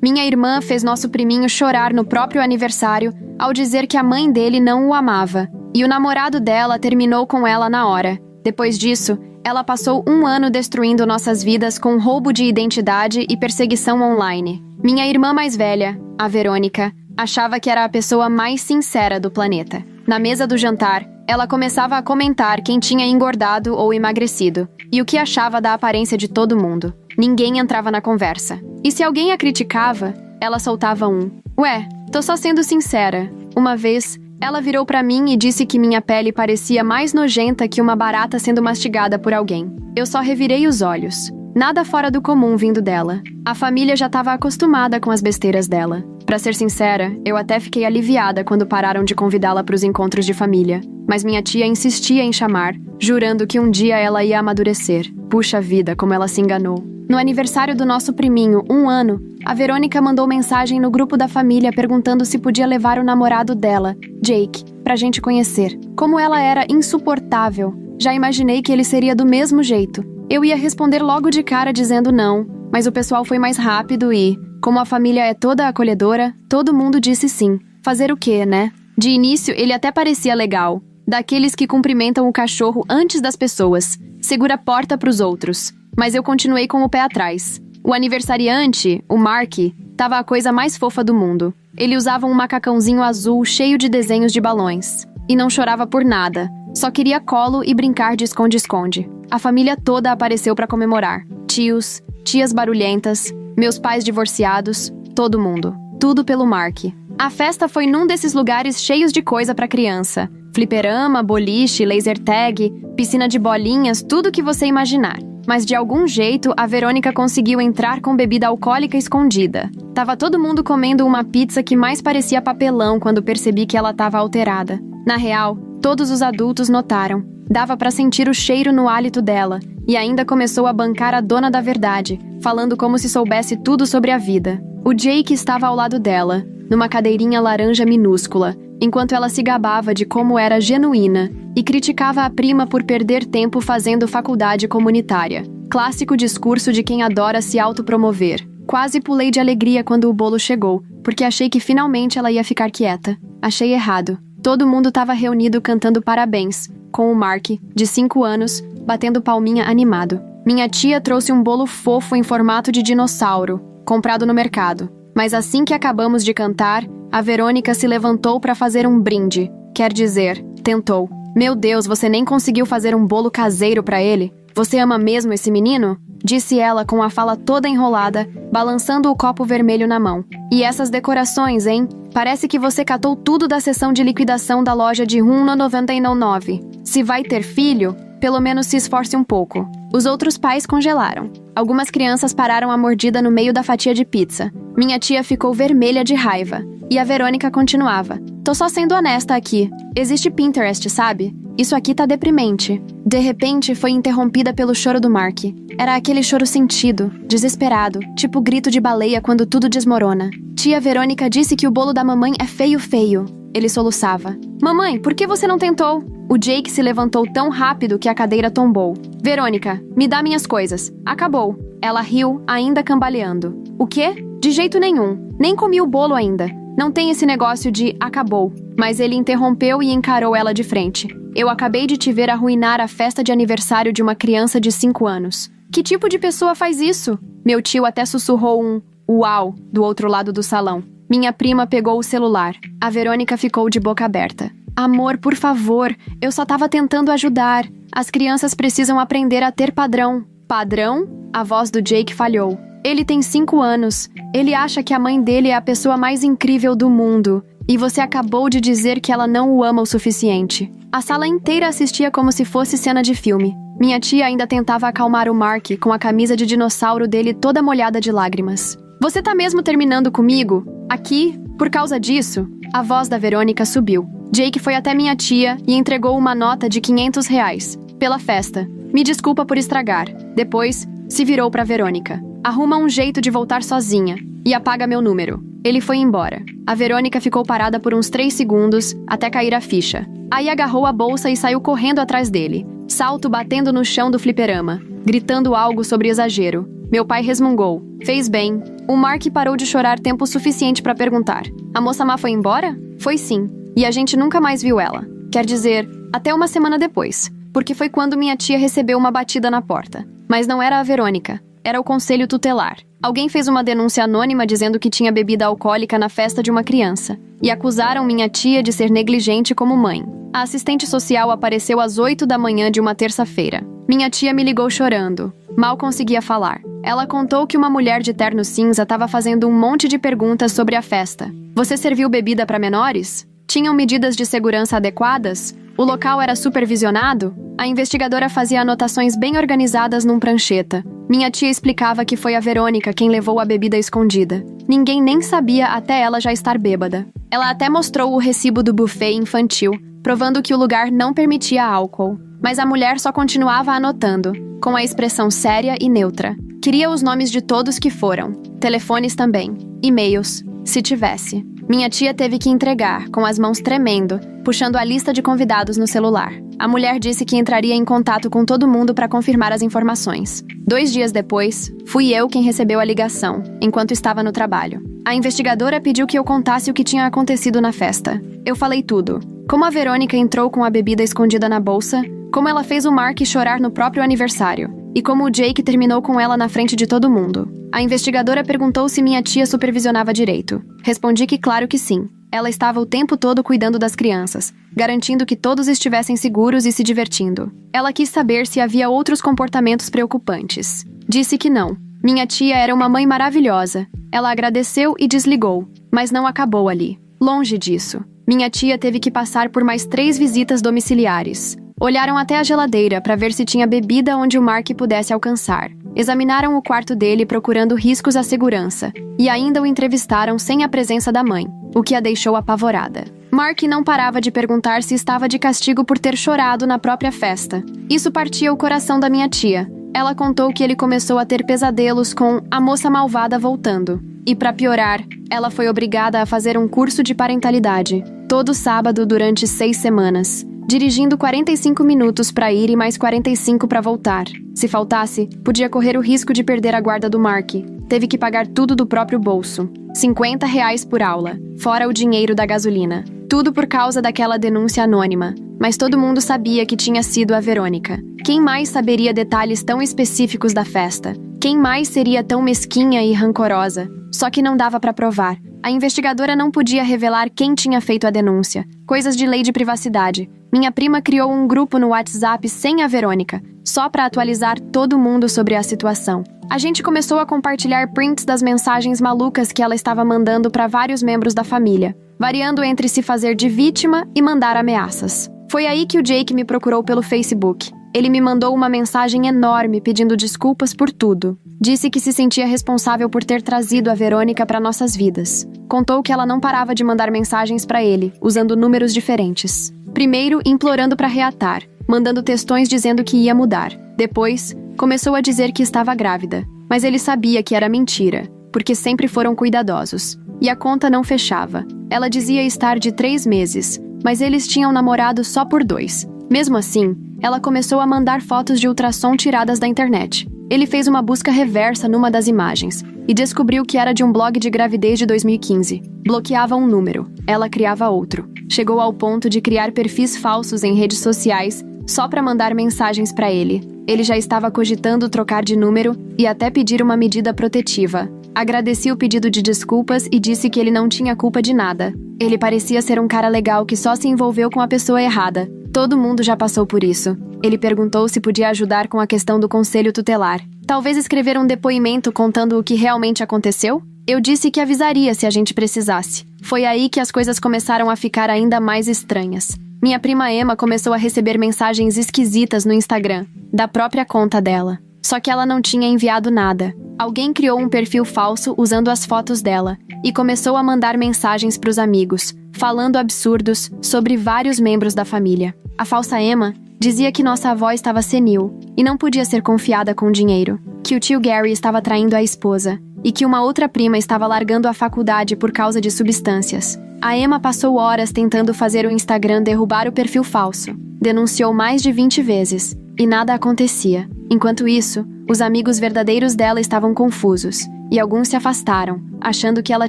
Minha irmã fez nosso priminho chorar no próprio aniversário ao dizer que a mãe dele não o amava, e o namorado dela terminou com ela na hora. Depois disso, ela passou 1 ano destruindo nossas vidas com roubo de identidade e perseguição online. Minha irmã mais velha, a Verônica, achava que era a pessoa mais sincera do planeta. Na mesa do jantar, ela começava a comentar quem tinha engordado ou emagrecido, e o que achava da aparência de todo mundo. Ninguém entrava na conversa. E se alguém a criticava, ela soltava um: "Ué, tô só sendo sincera." Uma vez, ela virou pra mim e disse que minha pele parecia mais nojenta que uma barata sendo mastigada por alguém. Eu só revirei os olhos. Nada fora do comum vindo dela. A família já estava acostumada com as besteiras dela. Pra ser sincera, eu até fiquei aliviada quando pararam de convidá-la para os encontros de família. Mas minha tia insistia em chamar, jurando que um dia ela ia amadurecer. Puxa vida, como ela se enganou. No aniversário do nosso priminho, 1 ano, a Verônica mandou mensagem no grupo da família perguntando se podia levar o namorado dela, Jake, pra gente conhecer. Como ela era insuportável, já imaginei que ele seria do mesmo jeito. Eu ia responder logo de cara dizendo não, mas o pessoal foi mais rápido e, como a família é toda acolhedora, todo mundo disse sim. Fazer o quê, né? De início, ele até parecia legal. Daqueles que cumprimentam o cachorro antes das pessoas, segura a porta pros outros. Mas eu continuei com o pé atrás. O aniversariante, o Mark, tava a coisa mais fofa do mundo. Ele usava um macacãozinho azul cheio de desenhos de balões. E não chorava por nada. Só queria colo e brincar de esconde-esconde. A família toda apareceu para comemorar. Tios, tias barulhentas, meus pais divorciados, todo mundo. Tudo pelo Mark. A festa foi num desses lugares cheios de coisa para criança. Fliperama, boliche, laser tag, piscina de bolinhas, tudo que você imaginar. Mas de algum jeito, a Verônica conseguiu entrar com bebida alcoólica escondida. Tava todo mundo comendo uma pizza que mais parecia papelão quando percebi que ela tava alterada. Na real, todos os adultos notaram. Dava pra sentir o cheiro no hálito dela. E ainda começou a bancar a dona da verdade, falando como se soubesse tudo sobre a vida. O Jake estava ao lado dela, numa cadeirinha laranja minúscula, enquanto ela se gabava de como era genuína e criticava a prima por perder tempo fazendo faculdade comunitária. Clássico discurso de quem adora se autopromover. Quase pulei de alegria quando o bolo chegou, porque achei que finalmente ela ia ficar quieta. Achei errado. Todo mundo estava reunido cantando parabéns, com o Mark, de 5 anos, batendo palminha animado. Minha tia trouxe um bolo fofo em formato de dinossauro, comprado no mercado. Mas assim que acabamos de cantar, a Verônica se levantou para fazer um brinde. Quer dizer, tentou. Meu Deus, você nem conseguiu fazer um bolo caseiro para ele? Você ama mesmo esse menino? Disse ela com a fala toda enrolada, balançando o copo vermelho na mão. E essas decorações, hein? Parece que você catou tudo da seção de liquidação da loja de R$1,99. Se vai ter filho, pelo menos se esforce um pouco. Os outros pais congelaram. Algumas crianças pararam a mordida no meio da fatia de pizza. Minha tia ficou vermelha de raiva. E a Verônica continuava. Tô só sendo honesta aqui. Existe Pinterest, sabe? Isso aqui tá deprimente. De repente, foi interrompida pelo choro do Mark. Era aquele choro sentido, desesperado, tipo grito de baleia quando tudo desmorona. Tia Verônica disse que o bolo da mamãe é feio, feio. Ele soluçava. Mamãe, por que você não tentou? O Jake se levantou tão rápido que a cadeira tombou. Verônica, me dá minhas coisas. Acabou. Ela riu, ainda cambaleando. O quê? De jeito nenhum. Nem comi o bolo ainda. Não tem esse negócio de acabou. Mas ele interrompeu e encarou ela de frente. Eu acabei de te ver arruinar a festa de aniversário de uma criança de 5 anos. Que tipo de pessoa faz isso? Meu tio até sussurrou um uau do outro lado do salão. Minha prima pegou o celular. A Verônica ficou de boca aberta. Amor, por favor, eu só tava tentando ajudar. As crianças precisam aprender a ter padrão. Padrão? A voz do Jake falhou. Ele tem 5 anos. Ele acha que a mãe dele é a pessoa mais incrível do mundo. E você acabou de dizer que ela não o ama o suficiente. A sala inteira assistia como se fosse cena de filme. Minha tia ainda tentava acalmar o Mark com a camisa de dinossauro dele toda molhada de lágrimas. Você tá mesmo terminando comigo? Aqui? Por causa disso? A voz da Verônica subiu. Jake foi até minha tia e entregou uma nota de R$500. Pela festa. Me desculpa por estragar. Depois, se virou pra Verônica. Arruma um jeito de voltar sozinha. E apaga meu número. Ele foi embora. A Verônica ficou parada por uns 3 segundos, até cair a ficha. Aí agarrou a bolsa e saiu correndo atrás dele. Salto batendo no chão do fliperama, gritando algo sobre exagero. Meu pai resmungou. Fez bem. O Mark parou de chorar tempo suficiente para perguntar. A moça má foi embora? Foi sim. E a gente nunca mais viu ela. Quer dizer, até uma semana depois. Porque foi quando minha tia recebeu uma batida na porta. Mas não era a Verônica. Era o conselho tutelar. Alguém fez uma denúncia anônima dizendo que tinha bebida alcoólica na festa de uma criança. E acusaram minha tia de ser negligente como mãe. A assistente social apareceu às 8 da manhã de uma terça-feira. Minha tia me ligou chorando. Mal conseguia falar. Ela contou que uma mulher de terno cinza estava fazendo um monte de perguntas sobre a festa. Você serviu bebida para menores? Tinham medidas de segurança adequadas? O local era supervisionado? A investigadora fazia anotações bem organizadas num prancheta. Minha tia explicava que foi a Verônica quem levou a bebida escondida. Ninguém nem sabia até ela já estar bêbada. Ela até mostrou o recibo do buffet infantil, provando que o lugar não permitia álcool. Mas a mulher só continuava anotando, com a expressão séria e neutra. Queria os nomes de todos que foram. Telefones também. E-mails, se tivesse. Minha tia teve que entregar, com as mãos tremendo, puxando a lista de convidados no celular. A mulher disse que entraria em contato com todo mundo para confirmar as informações. 2 dias depois, fui eu quem recebeu a ligação, enquanto estava no trabalho. A investigadora pediu que eu contasse o que tinha acontecido na festa. Eu falei tudo. Como a Verônica entrou com a bebida escondida na bolsa, como ela fez o Mark chorar no próprio aniversário, e como o Jake terminou com ela na frente de todo mundo. A investigadora perguntou se minha tia supervisionava direito. Respondi que claro que sim. Ela estava o tempo todo cuidando das crianças, garantindo que todos estivessem seguros e se divertindo. Ela quis saber se havia outros comportamentos preocupantes. Disse que não. Minha tia era uma mãe maravilhosa. Ela agradeceu e desligou, mas não acabou ali. Longe disso. Minha tia teve que passar por mais 3 visitas domiciliares. Olharam até a geladeira para ver se tinha bebida onde o Mark pudesse alcançar. Examinaram o quarto dele procurando riscos à segurança. E ainda o entrevistaram sem a presença da mãe, o que a deixou apavorada. Mark não parava de perguntar se estava de castigo por ter chorado na própria festa. Isso partia o coração da minha tia. Ela contou que ele começou a ter pesadelos com a moça malvada voltando. E para piorar, ela foi obrigada a fazer um curso de parentalidade, todo sábado durante 6 semanas. Dirigindo 45 minutos para ir e mais 45 para voltar. Se faltasse, podia correr o risco de perder a guarda do Mark. Teve que pagar tudo do próprio bolso. R$50 por aula, fora o dinheiro da gasolina. Tudo por causa daquela denúncia anônima. Mas todo mundo sabia que tinha sido a Verônica. Quem mais saberia detalhes tão específicos da festa? Quem mais seria tão mesquinha e rancorosa? Só que não dava para provar. A investigadora não podia revelar quem tinha feito a denúncia. Coisas de lei de privacidade. Minha prima criou um grupo no WhatsApp sem a Verônica, só para atualizar todo mundo sobre a situação. A gente começou a compartilhar prints das mensagens malucas que ela estava mandando para vários membros da família, variando entre se fazer de vítima e mandar ameaças. Foi aí que o Jake me procurou pelo Facebook. Ele me mandou uma mensagem enorme pedindo desculpas por tudo. Disse que se sentia responsável por ter trazido a Verônica para nossas vidas. Contou que ela não parava de mandar mensagens para ele, usando números diferentes. Primeiro, implorando para reatar, mandando textões dizendo que ia mudar. Depois, começou a dizer que estava grávida. Mas ele sabia que era mentira, porque sempre foram cuidadosos. E a conta não fechava. Ela dizia estar de 3 meses, mas eles tinham namorado só por 2. Mesmo assim, ela começou a mandar fotos de ultrassom tiradas da internet. Ele fez uma busca reversa numa das imagens e descobriu que era de um blog de gravidez de 2015. Bloqueava um número, ela criava outro. Chegou ao ponto de criar perfis falsos em redes sociais só para mandar mensagens para ele. Ele já estava cogitando trocar de número e até pedir uma medida protetiva. Agradeci o pedido de desculpas e disse que ele não tinha culpa de nada. Ele parecia ser um cara legal que só se envolveu com a pessoa errada. Todo mundo já passou por isso. Ele perguntou se podia ajudar com a questão do conselho tutelar. Talvez escrever um depoimento contando o que realmente aconteceu? Eu disse que avisaria se a gente precisasse. Foi aí que as coisas começaram a ficar ainda mais estranhas. Minha prima Emma começou a receber mensagens esquisitas no Instagram, da própria conta dela. Só que ela não tinha enviado nada. Alguém criou um perfil falso usando as fotos dela e começou a mandar mensagens para os amigos, falando absurdos sobre vários membros da família. A falsa Emma dizia que nossa avó estava senil e não podia ser confiada com dinheiro, que o tio Gary estava traindo a esposa e que uma outra prima estava largando a faculdade por causa de substâncias. A Emma passou horas tentando fazer o Instagram derrubar o perfil falso. Denunciou mais de 20 vezes e nada acontecia. Enquanto isso, Os amigos verdadeiros dela estavam confusos, e alguns se afastaram, achando que ela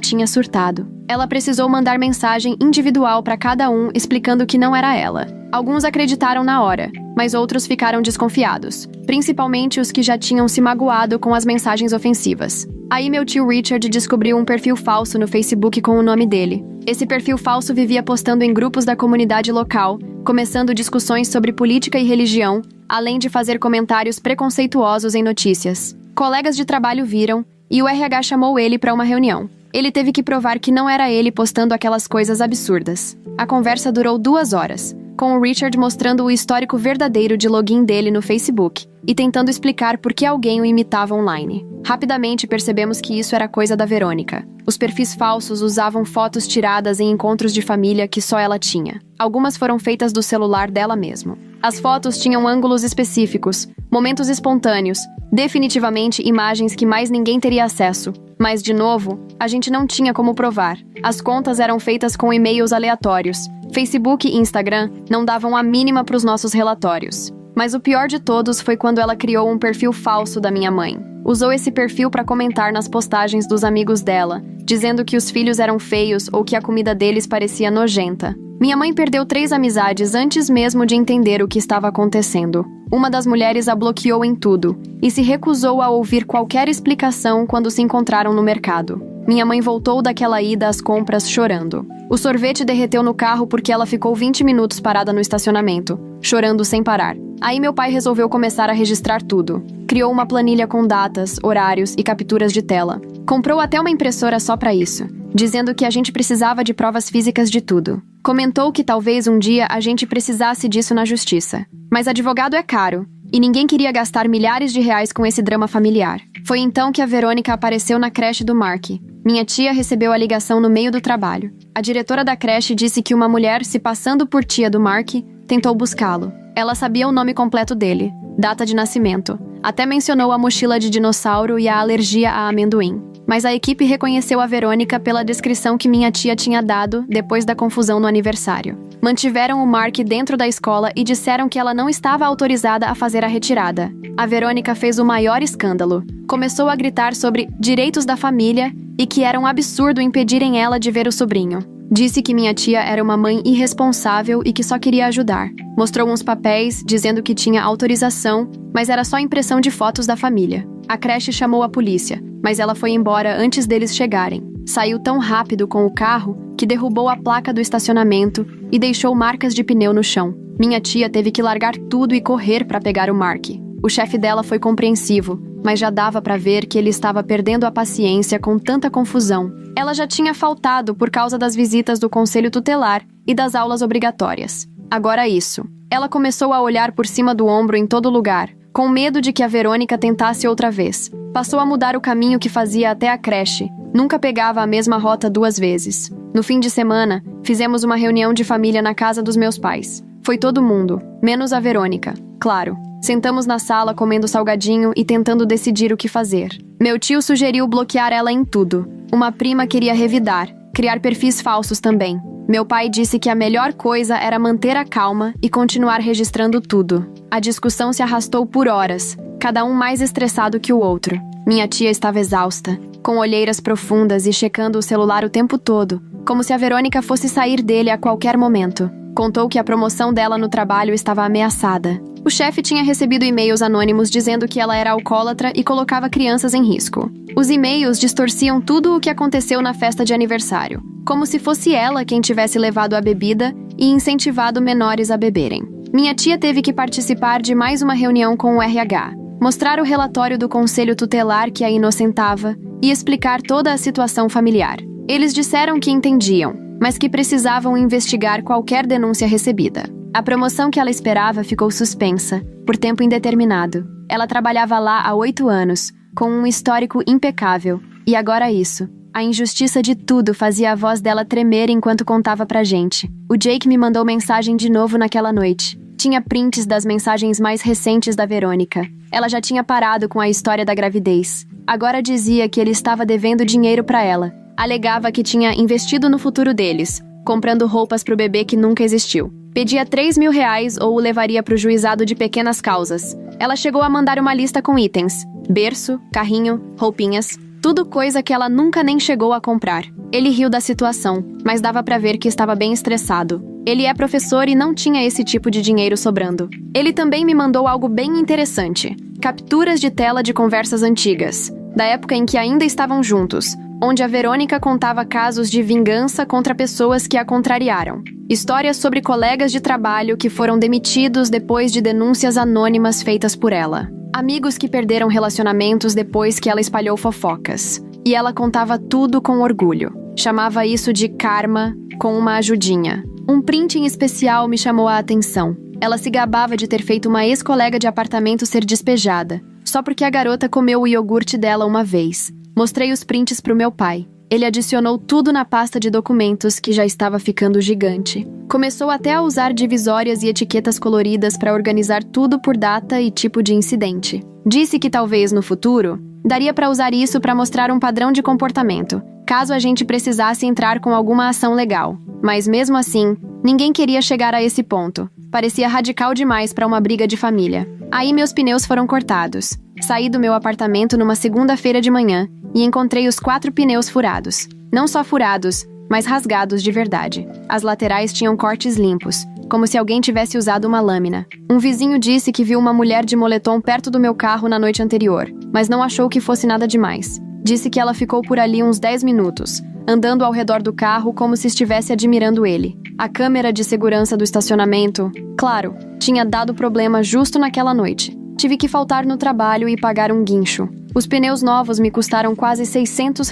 tinha surtado. Ela precisou mandar mensagem individual para cada um explicando que não era ela. Alguns acreditaram na hora, mas outros ficaram desconfiados, principalmente os que já tinham se magoado com as mensagens ofensivas. Aí meu tio Richard descobriu um perfil falso no Facebook com o nome dele. Esse perfil falso vivia postando em grupos da comunidade local, começando discussões sobre política e religião, além de fazer comentários preconceituosos em notícias. Colegas de trabalho viram, e o RH chamou ele para uma reunião. Ele teve que provar que não era ele postando aquelas coisas absurdas. A conversa durou 2 horas, com o Richard mostrando o histórico verdadeiro de login dele no Facebook e tentando explicar por que alguém o imitava online. Rapidamente percebemos que isso era coisa da Verônica. Os perfis falsos usavam fotos tiradas em encontros de família que só ela tinha. Algumas foram feitas do celular dela mesmo. As fotos tinham ângulos específicos, momentos espontâneos, definitivamente imagens que mais ninguém teria acesso. Mas, de novo, a gente não tinha como provar. As contas eram feitas com e-mails aleatórios. Facebook e Instagram não davam a mínima para os nossos relatórios. Mas o pior de todos foi quando ela criou um perfil falso da minha mãe. Usou esse perfil para comentar nas postagens dos amigos dela, dizendo que os filhos eram feios ou que a comida deles parecia nojenta. Minha mãe perdeu 3 amizades antes mesmo de entender o que estava acontecendo. Uma das mulheres a bloqueou em tudo e se recusou a ouvir qualquer explicação quando se encontraram no mercado. Minha mãe voltou daquela ida às compras chorando. O sorvete derreteu no carro porque ela ficou 20 minutos parada no estacionamento, chorando sem parar. Aí meu pai resolveu começar a registrar tudo. Criou uma planilha com datas, horários e capturas de tela. Comprou até uma impressora só para isso, dizendo que a gente precisava de provas físicas de tudo. Comentou que talvez um dia a gente precisasse disso na justiça. Mas advogado é caro, e ninguém queria gastar milhares de reais com esse drama familiar. Foi então que a Verônica apareceu na creche do Mark. Minha tia recebeu a ligação no meio do trabalho. A diretora da creche disse que uma mulher, se passando por tia do Mark, tentou buscá-lo. Ela sabia o nome completo dele, data de nascimento. Até mencionou a mochila de dinossauro e a alergia a amendoim. Mas a equipe reconheceu a Verônica pela descrição que minha tia tinha dado depois da confusão no aniversário. Mantiveram o Mark dentro da escola e disseram que ela não estava autorizada a fazer a retirada. A Verônica fez o maior escândalo. Começou a gritar sobre direitos da família e que era um absurdo impedirem ela de ver o sobrinho. Disse que minha tia era uma mãe irresponsável e que só queria ajudar. Mostrou uns papéis dizendo que tinha autorização, mas era só impressão de fotos da família. A creche chamou a polícia, mas ela foi embora antes deles chegarem. Saiu tão rápido com o carro que derrubou a placa do estacionamento e deixou marcas de pneu no chão. Minha tia teve que largar tudo e correr para pegar o Mark. O chefe dela foi compreensivo, mas já dava para ver que ele estava perdendo a paciência com tanta confusão. Ela já tinha faltado por causa das visitas do conselho tutelar e das aulas obrigatórias. Agora isso. Ela começou a olhar por cima do ombro em todo lugar, com medo de que a Verônica tentasse outra vez. Passou a mudar o caminho que fazia até a creche. Nunca pegava a mesma rota 2 vezes. No fim de semana, fizemos uma reunião de família na casa dos meus pais. Foi todo mundo, menos a Verônica, claro. Sentamos na sala comendo salgadinho e tentando decidir o que fazer. Meu tio sugeriu bloquear ela em tudo. Uma prima queria revidar, criar perfis falsos também. Meu pai disse que a melhor coisa era manter a calma e continuar registrando tudo. A discussão se arrastou por horas, cada um mais estressado que o outro. Minha tia estava exausta, com olheiras profundas e checando o celular o tempo todo, como se a Verônica fosse sair dele a qualquer momento. Contou que a promoção dela no trabalho estava ameaçada. O chefe tinha recebido e-mails anônimos dizendo que ela era alcoólatra e colocava crianças em risco. Os e-mails distorciam tudo o que aconteceu na festa de aniversário, como se fosse ela quem tivesse levado a bebida e incentivado menores a beberem. Minha tia teve que participar de mais uma reunião com o RH, mostrar o relatório do conselho tutelar que a inocentava e explicar toda a situação familiar. Eles disseram que entendiam, mas que precisavam investigar qualquer denúncia recebida. A promoção que ela esperava ficou suspensa, por tempo indeterminado. Ela trabalhava lá há 8 anos, com um histórico impecável, e agora isso. A injustiça de tudo fazia a voz dela tremer enquanto contava pra gente. O Jake me mandou mensagem de novo naquela noite. Tinha prints das mensagens mais recentes da Verônica. Ela já tinha parado com a história da gravidez. Agora dizia que ele estava devendo dinheiro pra ela. Alegava que tinha investido no futuro deles, comprando roupas pro bebê que nunca existiu. Pedia R$ 3.000 ou o levaria para o juizado de pequenas causas. Ela chegou a mandar uma lista com itens: berço, carrinho, roupinhas, tudo coisa que ela nunca nem chegou a comprar. Ele riu da situação, mas dava para ver que estava bem estressado. Ele é professor e não tinha esse tipo de dinheiro sobrando. Ele também me mandou algo bem interessante: capturas de tela de conversas antigas, da época em que ainda estavam juntos, onde a Verônica contava casos de vingança contra pessoas que a contrariaram. Histórias sobre colegas de trabalho que foram demitidos depois de denúncias anônimas feitas por ela. Amigos que perderam relacionamentos depois que ela espalhou fofocas. E ela contava tudo com orgulho. Chamava isso de karma, com uma ajudinha. Um print em especial me chamou a atenção. Ela se gabava de ter feito uma ex-colega de apartamento ser despejada, só porque a garota comeu o iogurte dela uma vez. Mostrei os prints pro meu pai. Ele adicionou tudo na pasta de documentos que já estava ficando gigante. Começou até a usar divisórias e etiquetas coloridas para organizar tudo por data e tipo de incidente. Disse que talvez no futuro daria para usar isso para mostrar um padrão de comportamento, caso a gente precisasse entrar com alguma ação legal. Mas mesmo assim, ninguém queria chegar a esse ponto. Parecia radical demais para uma briga de família. Aí meus pneus foram cortados. Saí do meu apartamento numa segunda-feira de manhã e encontrei os 4 pneus furados. Não só furados, mas rasgados de verdade. As laterais tinham cortes limpos, como se alguém tivesse usado uma lâmina. Um vizinho disse que viu uma mulher de moletom perto do meu carro na noite anterior, mas não achou que fosse nada demais. Disse que ela ficou por ali uns 10 minutos, andando ao redor do carro como se estivesse admirando ele. A câmera de segurança do estacionamento, claro, tinha dado problema justo naquela noite. Tive que faltar no trabalho e pagar um guincho. Os pneus novos me custaram quase R$ 600.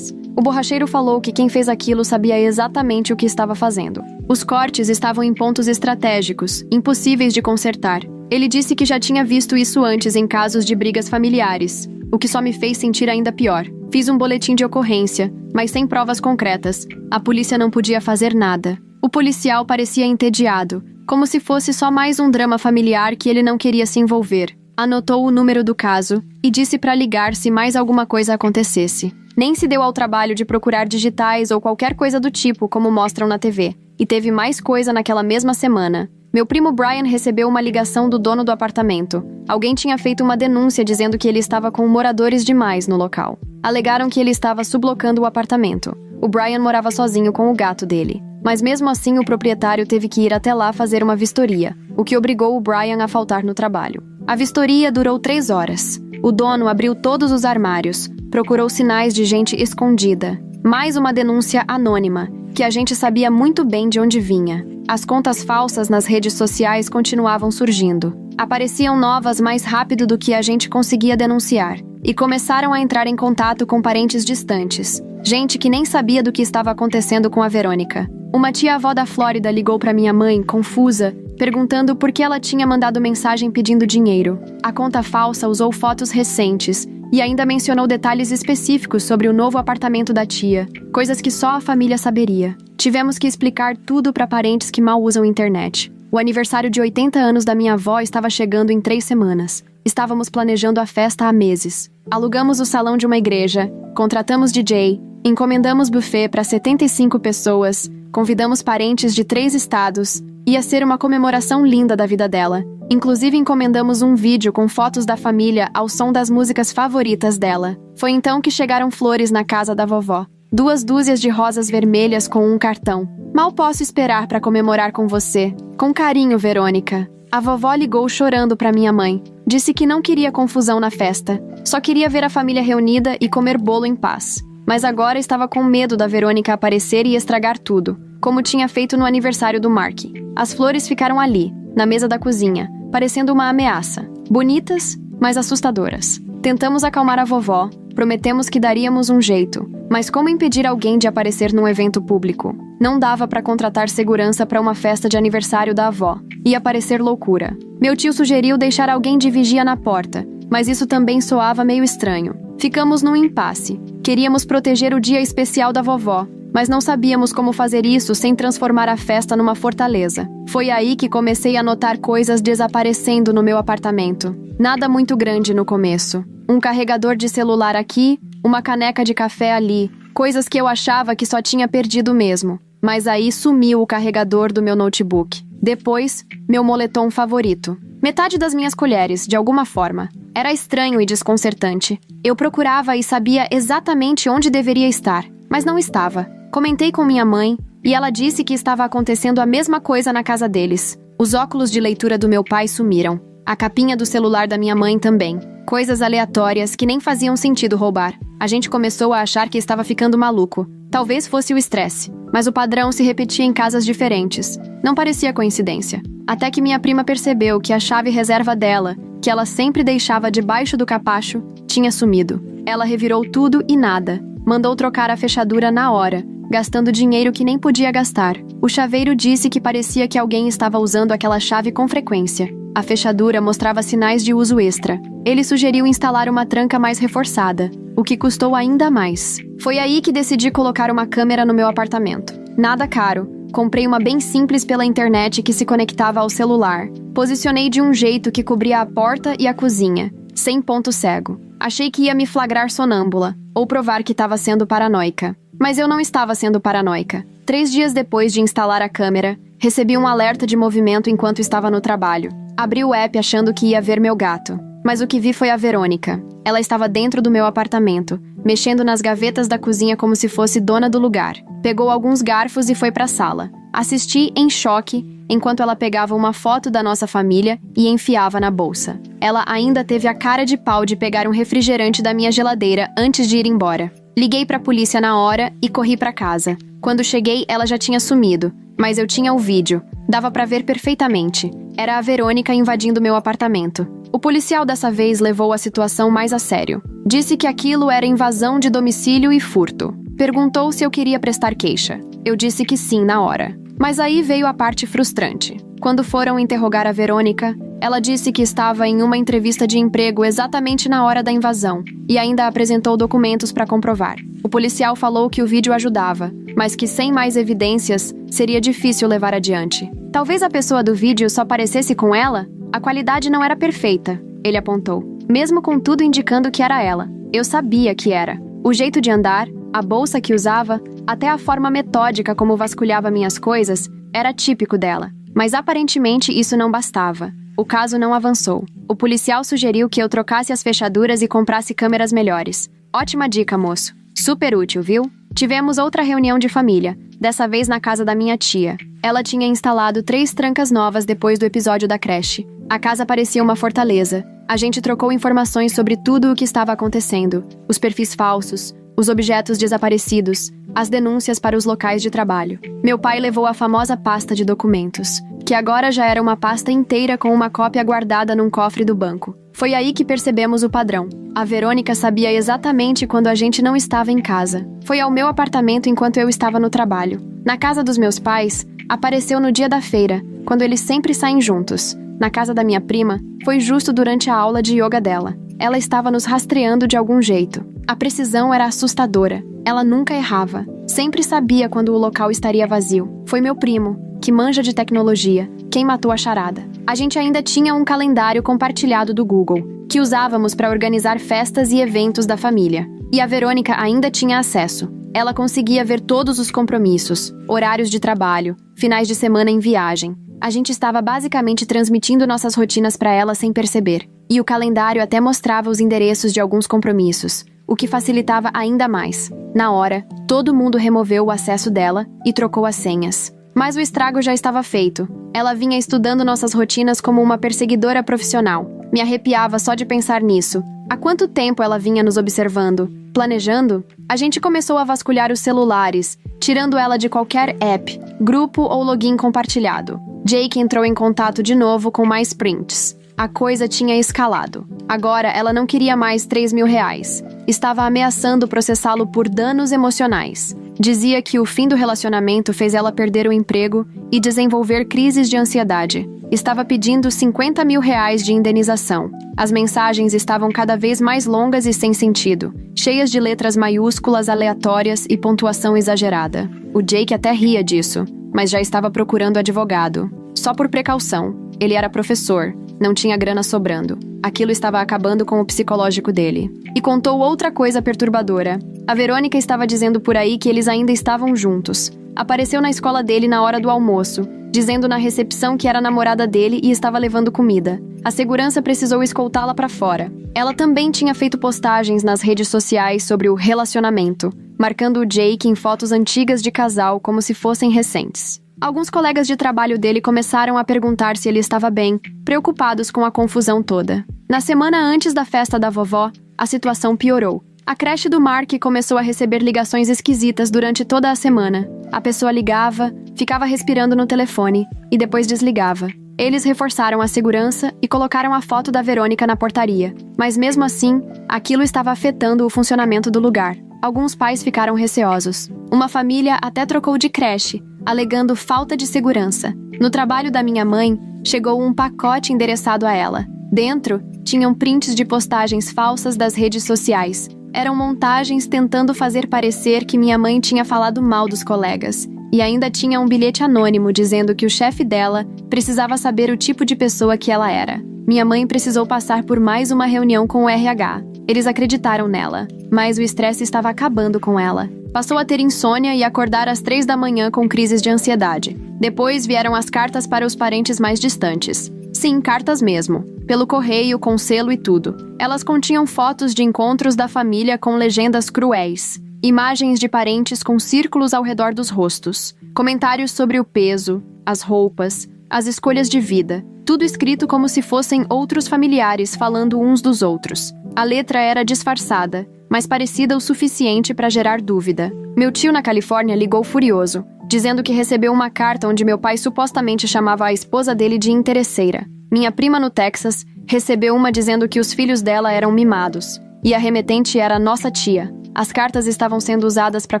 O borracheiro falou que quem fez aquilo sabia exatamente o que estava fazendo. Os cortes estavam em pontos estratégicos, impossíveis de consertar. Ele disse que já tinha visto isso antes em casos de brigas familiares, o que só me fez sentir ainda pior. Fiz um boletim de ocorrência, mas sem provas concretas. A polícia não podia fazer nada. O policial parecia entediado, como se fosse só mais um drama familiar que ele não queria se envolver. Anotou o número do caso e disse para ligar se mais alguma coisa acontecesse. Nem se deu ao trabalho de procurar digitais ou qualquer coisa do tipo, como mostram na TV. E teve mais coisa naquela mesma semana. Meu primo Brian recebeu uma ligação do dono do apartamento. Alguém tinha feito uma denúncia dizendo que ele estava com moradores demais no local. Alegaram que ele estava sublocando o apartamento. O Brian morava sozinho com o gato dele. Mas mesmo assim o proprietário teve que ir até lá fazer uma vistoria, o que obrigou o Brian a faltar no trabalho. A vistoria durou 3 horas. O dono abriu todos os armários, procurou sinais de gente escondida. Mais uma denúncia anônima, que a gente sabia muito bem de onde vinha. As contas falsas nas redes sociais continuavam surgindo. Apareciam novas mais rápido do que a gente conseguia denunciar. E começaram a entrar em contato com parentes distantes. Gente que nem sabia do que estava acontecendo com a Verônica. Uma tia-avó da Flórida ligou para minha mãe, confusa, perguntando por que ela tinha mandado mensagem pedindo dinheiro. A conta falsa usou fotos recentes e ainda mencionou detalhes específicos sobre o novo apartamento da tia, coisas que só a família saberia. Tivemos que explicar tudo para parentes que mal usam internet. O aniversário de 80 anos da minha avó estava chegando em 3 semanas. Estávamos planejando a festa há meses. Alugamos o salão de uma igreja, contratamos DJ, encomendamos buffet para 75 pessoas, convidamos parentes de 3 estados. Ia ser uma comemoração linda da vida dela. Inclusive encomendamos um vídeo com fotos da família ao som das músicas favoritas dela. Foi então que chegaram flores na casa da vovó. 2 dúzias de rosas vermelhas com um cartão. Mal posso esperar para comemorar com você. Com carinho, Verônica. A vovó ligou chorando para minha mãe. Disse que não queria confusão na festa. Só queria ver a família reunida e comer bolo em paz. Mas agora estava com medo da Verônica aparecer e estragar tudo, como tinha feito no aniversário do Mark. As flores ficaram ali, na mesa da cozinha, parecendo uma ameaça. Bonitas, mas assustadoras. Tentamos acalmar a vovó, prometemos que daríamos um jeito, mas como impedir alguém de aparecer num evento público? Não dava para contratar segurança para uma festa de aniversário da avó. Ia parecer loucura. Meu tio sugeriu deixar alguém de vigia na porta, mas isso também soava meio estranho. Ficamos num impasse. Queríamos proteger o dia especial da vovó, mas não sabíamos como fazer isso sem transformar a festa numa fortaleza. Foi aí que comecei a notar coisas desaparecendo no meu apartamento. Nada muito grande no começo. Um carregador de celular aqui, uma caneca de café ali, coisas que eu achava que só tinha perdido mesmo. Mas aí sumiu o carregador do meu notebook. Depois, meu moletom favorito. Metade das minhas colheres, de alguma forma. Era estranho e desconcertante. Eu procurava e sabia exatamente onde deveria estar, mas não estava. Comentei com minha mãe e ela disse que estava acontecendo a mesma coisa na casa deles. Os óculos de leitura do meu pai sumiram. A capinha do celular da minha mãe também. Coisas aleatórias que nem faziam sentido roubar. A gente começou a achar que estava ficando maluco. Talvez fosse o estresse. Mas o padrão se repetia em casas diferentes. Não parecia coincidência. Até que minha prima percebeu que a chave reserva dela, que ela sempre deixava debaixo do capacho, tinha sumido. Ela revirou tudo e nada. Mandou trocar a fechadura na hora, gastando dinheiro que nem podia gastar. O chaveiro disse que parecia que alguém estava usando aquela chave com frequência. A fechadura mostrava sinais de uso extra. Ele sugeriu instalar uma tranca mais reforçada, o que custou ainda mais. Foi aí que decidi colocar uma câmera no meu apartamento. Nada caro. Comprei uma bem simples pela internet que se conectava ao celular. Posicionei de um jeito que cobria a porta e a cozinha, sem ponto cego. Achei que ia me flagrar sonâmbula, ou provar que estava sendo paranoica. Mas eu não estava sendo paranoica. 3 dias depois de instalar a câmera, recebi um alerta de movimento enquanto estava no trabalho. Abri o app achando que ia ver meu gato. Mas o que vi foi a Verônica. Ela estava dentro do meu apartamento, mexendo nas gavetas da cozinha como se fosse dona do lugar. Pegou alguns garfos e foi para a sala. Assisti em choque enquanto ela pegava uma foto da nossa família e enfiava na bolsa. Ela ainda teve a cara de pau de pegar um refrigerante da minha geladeira antes de ir embora. Liguei para a polícia na hora e corri para casa. Quando cheguei, ela já tinha sumido, mas eu tinha o vídeo. Dava para ver perfeitamente. Era a Verônica invadindo meu apartamento. O policial dessa vez levou a situação mais a sério. Disse que aquilo era invasão de domicílio e furto. Perguntou se eu queria prestar queixa. Eu disse que sim na hora. Mas aí veio a parte frustrante. Quando foram interrogar a Verônica, ela disse que estava em uma entrevista de emprego exatamente na hora da invasão e ainda apresentou documentos para comprovar. O policial falou que o vídeo ajudava, mas que sem mais evidências seria difícil levar adiante. Talvez a pessoa do vídeo só parecesse com ela? A qualidade não era perfeita, ele apontou, mesmo com tudo indicando que era ela. Eu sabia que era. O jeito de andar, a bolsa que usava, até a forma metódica como vasculhava minhas coisas, era típico dela. Mas aparentemente isso não bastava. O caso não avançou. O policial sugeriu que eu trocasse as fechaduras e comprasse câmeras melhores. Ótima dica, moço. Super útil, viu? Tivemos outra reunião de família, dessa vez na casa da minha tia. Ela tinha instalado 3 trancas novas depois do episódio da creche. A casa parecia uma fortaleza. A gente trocou informações sobre tudo o que estava acontecendo. Os perfis falsos, os objetos desaparecidos, as denúncias para os locais de trabalho. Meu pai levou a famosa pasta de documentos, que agora já era uma pasta inteira com uma cópia guardada num cofre do banco. Foi aí que percebemos o padrão. A Verônica sabia exatamente quando a gente não estava em casa. Foi ao meu apartamento enquanto eu estava no trabalho. Na casa dos meus pais, apareceu no dia da feira, quando eles sempre saem juntos. Na casa da minha prima, foi justo durante a aula de yoga dela. Ela estava nos rastreando de algum jeito. A precisão era assustadora. Ela nunca errava. Sempre sabia quando o local estaria vazio. Foi meu primo, que manja de tecnologia, quem matou a charada. A gente ainda tinha um calendário compartilhado do Google, que usávamos para organizar festas e eventos da família. E a Verônica ainda tinha acesso. Ela conseguia ver todos os compromissos, horários de trabalho, finais de semana em viagem. A gente estava basicamente transmitindo nossas rotinas para ela sem perceber. E o calendário até mostrava os endereços de alguns compromissos, o que facilitava ainda mais. Na hora, todo mundo removeu o acesso dela e trocou as senhas. Mas o estrago já estava feito. Ela vinha estudando nossas rotinas como uma perseguidora profissional. Me arrepiava só de pensar nisso. Há quanto tempo ela vinha nos observando? Planejando? A gente começou a vasculhar os celulares, tirando ela de qualquer app, grupo ou login compartilhado. Jake entrou em contato de novo com mais prints. A coisa tinha escalado. Agora ela não queria mais R$3.000. Estava ameaçando processá-lo por danos emocionais. Dizia que o fim do relacionamento fez ela perder o emprego e desenvolver crises de ansiedade. Estava pedindo R$50.000 de indenização. As mensagens estavam cada vez mais longas e sem sentido, cheias de letras maiúsculas aleatórias e pontuação exagerada. O Jake até ria disso, mas já estava procurando advogado. Só por precaução. Ele era professor, não tinha grana sobrando. Aquilo estava acabando com o psicológico dele. E contou outra coisa perturbadora. A Verônica estava dizendo por aí que eles ainda estavam juntos. Apareceu na escola dele na hora do almoço, dizendo na recepção que era a namorada dele e estava levando comida. A segurança precisou escoltá-la para fora. Ela também tinha feito postagens nas redes sociais sobre o relacionamento, marcando o Jake em fotos antigas de casal como se fossem recentes. Alguns colegas de trabalho dele começaram a perguntar se ele estava bem, preocupados com a confusão toda. Na semana antes da festa da vovó, a situação piorou. A creche do Mark começou a receber ligações esquisitas durante toda a semana. A pessoa ligava, ficava respirando no telefone e depois desligava. Eles reforçaram a segurança e colocaram a foto da Verônica na portaria. Mas mesmo assim, aquilo estava afetando o funcionamento do lugar. Alguns pais ficaram receosos. Uma família até trocou de creche, alegando falta de segurança. No trabalho da minha mãe, chegou um pacote endereçado a ela. Dentro, tinham prints de postagens falsas das redes sociais. Eram montagens tentando fazer parecer que minha mãe tinha falado mal dos colegas. E ainda tinha um bilhete anônimo dizendo que o chefe dela precisava saber o tipo de pessoa que ela era. Minha mãe precisou passar por mais uma reunião com o RH. Eles acreditaram nela, mas o estresse estava acabando com ela. Passou a ter insônia e acordar às 3 da manhã com crises de ansiedade. Depois vieram as cartas para os parentes mais distantes. Sim, cartas mesmo. Pelo correio, com selo e tudo. Elas continham fotos de encontros da família com legendas cruéis. Imagens de parentes com círculos ao redor dos rostos. Comentários sobre o peso, as roupas, as escolhas de vida. Tudo escrito como se fossem outros familiares falando uns dos outros. A letra era disfarçada, mas parecida o suficiente para gerar dúvida. Meu tio na Califórnia ligou furioso, dizendo que recebeu uma carta onde meu pai supostamente chamava a esposa dele de interesseira. Minha prima no Texas recebeu uma dizendo que os filhos dela eram mimados, e a remetente era nossa tia. As cartas estavam sendo usadas para